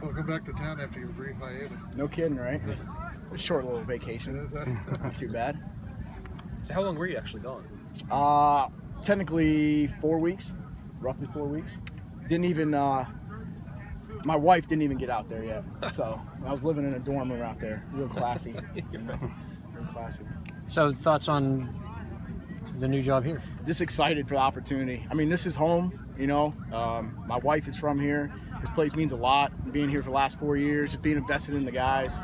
Welcome back to town after your brief hiatus. No kidding, right? A short little vacation. Not too bad. So how long were you actually gone? Technically 4 weeks, roughly 4 weeks. Didn't even, my wife didn't even get out there yet. So I was living in a dorm room out there. Real classy. Real classy. So thoughts on the new job here? Just excited for the opportunity. I mean, this is home, you know. My wife is from here. This place means a lot. Being here for the last 4 years, just being invested in the guys.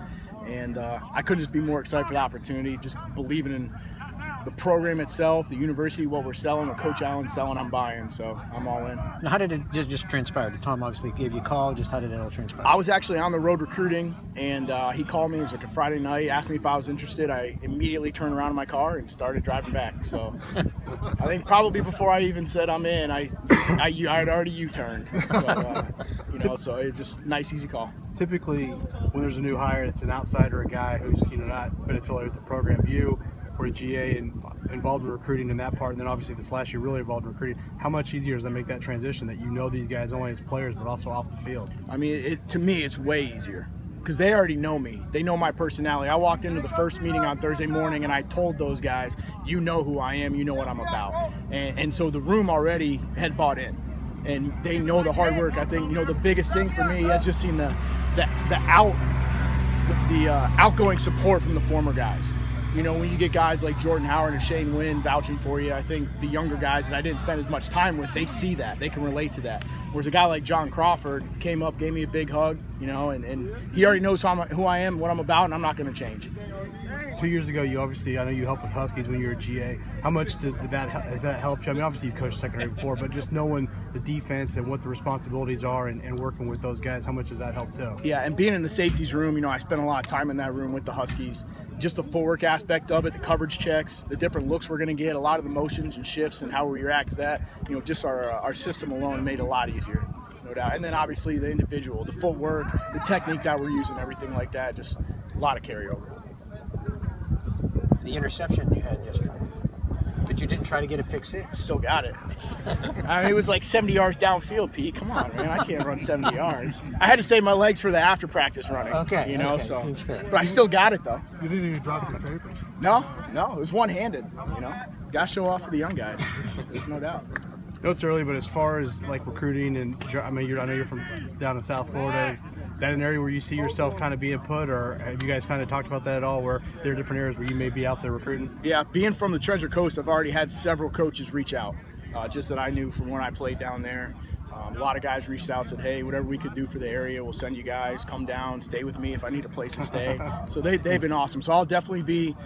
And I couldn't just be more excited for the opportunity, just believing in the program itself, the university, what we're selling, what Coach Allen's selling, I'm buying. So I'm all in. Now, how did it just transpire? Tom obviously gave you a call. Just how did it all transpire? I was actually on the road recruiting, and he called me. It was like a Friday night, asked me if I was interested. I immediately turned around in my car and started driving back. So I think probably before I even said I'm in, I had already U-turned. So, so it's just nice, easy call. Typically, when there's a new hire, it's an outsider, a guy who's not been affiliated with the program. You were a GA and involved in recruiting in that part, and then obviously this last year really involved in recruiting. How much easier does that make that transition that you know these guys only as players but also off the field? I mean, to me, it's way easier because they already know me. They know my personality. I walked into the first meeting on Thursday morning and I told those guys, you know who I am, you know what I'm about. And so the room already had bought in. And they know the hard work. I think, the biggest thing for me is just seeing the outgoing support from the former guys. When you get guys like Jordan Howard and Shane Wynn vouching for you, I think the younger guys that I didn't spend as much time with, they see that. They can relate to that. Whereas a guy like John Crawford came up, gave me a big hug, and he already knows who I am, what I'm about, and I'm not going to change. 2 years ago, I know you helped with Huskies when you were a GA. How much has that helped you? I mean, obviously you coached secondary before, but just knowing the defense and what the responsibilities are and working with those guys, how much does that help too? Yeah, and being in the safeties room, I spent a lot of time in that room with the Huskies. Just the footwork aspect of it, the coverage checks, the different looks we're going to get, a lot of the motions and shifts and how we react to that. Just our system alone made it a lot easier, no doubt. And then obviously the individual, the footwork, the technique that we're using, everything like that, just a lot of carryover. The interception you had yesterday, but you didn't try to get a pick six. Still got it. I mean, it was like 70 yards downfield, Pete. Come on, man. I can't run 70 yards. I had to save my legs for the after practice running. Okay. So. But I still got it, though. You didn't even drop your papers. No. It was one-handed, Got to show off for the young guys. There's no doubt. I know it's early, but as far as like recruiting and I know you're from down in South Florida. Is that an area where you see yourself kind of being put, or have you guys kind of talked about that at all, where there are different areas where you may be out there recruiting? Yeah, being from the Treasure Coast, I've already had several coaches reach out, just that I knew from when I played down there. A lot of guys reached out, said, hey, whatever we could do for the area, we'll send you guys. Come down, stay with me if I need a place to stay. So they've been awesome. So I'll definitely be,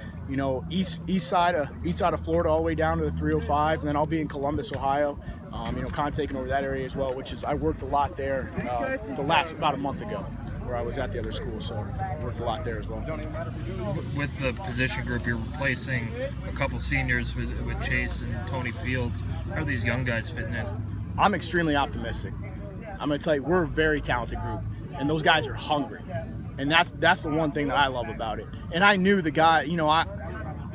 east side of Florida all the way down to the 305, and then I'll be in Columbus, Ohio. Kind of taking over that area as well, which is I worked a lot there about a month ago, where I was at the other school, so I worked a lot there as well. With the position group, you're replacing a couple seniors with Chase and Tony Fields. How are these young guys fitting in? I'm extremely optimistic. I'm going to tell you, we're a very talented group, and those guys are hungry, and that's the one thing that I love about it. And I knew the guy,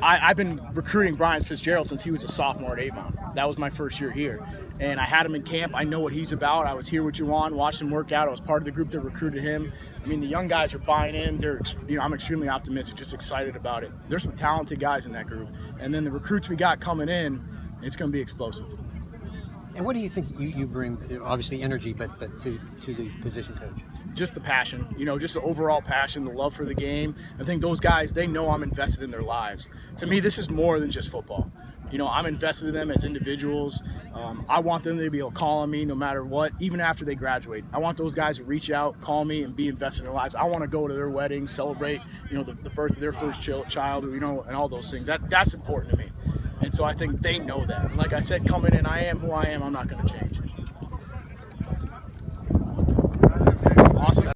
I've been recruiting Brian Fitzgerald since he was a sophomore at Avon. That was my first year here. And I had him in camp. I know what he's about. I was here with Juwan, watched him work out. I was part of the group that recruited him. I mean, the young guys are buying in. I'm extremely optimistic, just excited about it. There's some talented guys in that group. And then the recruits we got coming in, it's going to be explosive. And what do you think you bring, obviously energy, but to the position coach? Just the passion, just the overall passion, the love for the game. I think those guys, they know I'm invested in their lives. To me, this is more than just football. I'm invested in them as individuals. I want them to be able to call on me no matter what, even after they graduate. I want those guys to reach out, call me, and be invested in their lives. I want to go to their weddings, celebrate, the birth of their first child, and all those things. That's important to me. And so I think they know that. And like I said, coming in, I am who I am. I'm not going to change.